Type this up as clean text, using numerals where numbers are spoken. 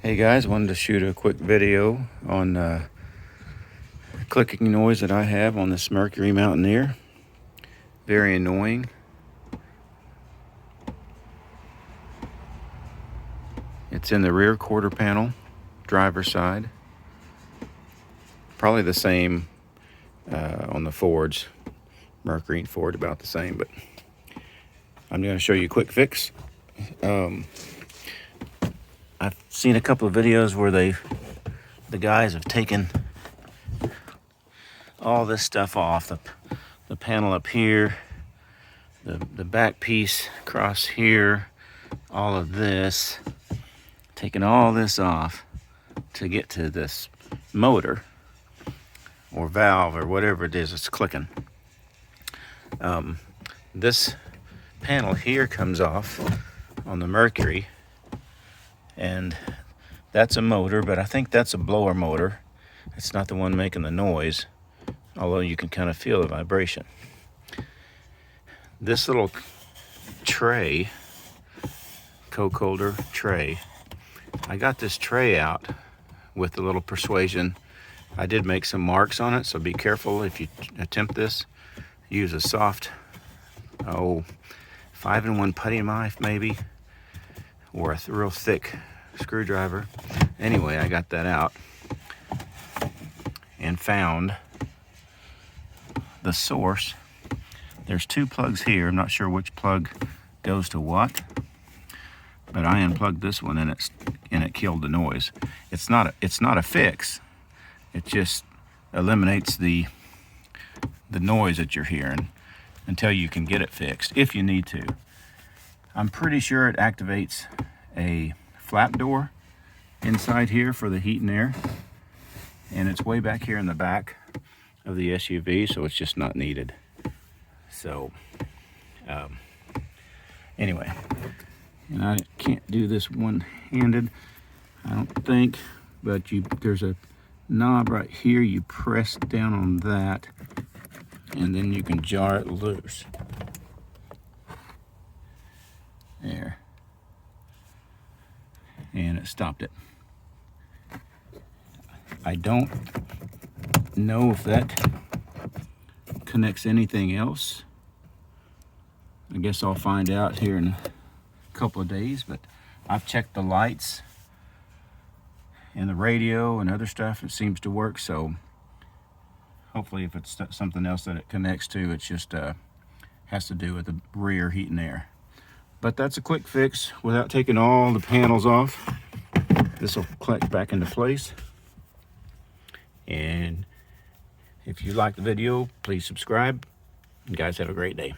Hey guys, wanted to shoot a quick video on clicking noise that I have on this Mercury Mountaineer. Very annoying. It's in the rear quarter panel, driver's side. Probably the same on the Fords. Mercury and Ford about the same, but I'm going to show you a quick fix. I've seen a couple of videos where the guys have taken all this stuff off, the panel up here, the back piece across here, all of this, taking all this off to get to this motor or valve or whatever it is that's clicking. This panel here comes off on the Mercury, and that's a motor, but I think that's a blower motor. It's not the one making the noise, although you can kind of feel the vibration. This little tray, Coke holder tray, I got this tray out with a little persuasion. I did make some marks on it, so be careful if you attempt this. Use a soft, 5-in-1 putty knife maybe, or a real thick screwdriver. Anyway, I got that out and found the source. There's two plugs here. I'm not sure which plug goes to what, but I unplugged this one and it killed the noise. It's not a fix. It just eliminates the noise that you're hearing until you can get it fixed, if you need to. I'm pretty sure it activates a flap door inside here for the heat and air, and it's way back here in the back of the SUV, so it's just not needed. So anyway, and I can't do this one-handed, I don't think, but there's a knob right here. You press down on that and then you can jar it loose. There. And it stopped it. I don't know if that connects anything else. I guess I'll find out here in a couple of days, but I've checked the lights and the radio and other stuff. It seems to work, so hopefully if it's something else that it connects to, it's just has to do with the rear heat and air. But that's a quick fix without taking all the panels off. This will click back into place. And if you like the video, please subscribe. You guys have a great day.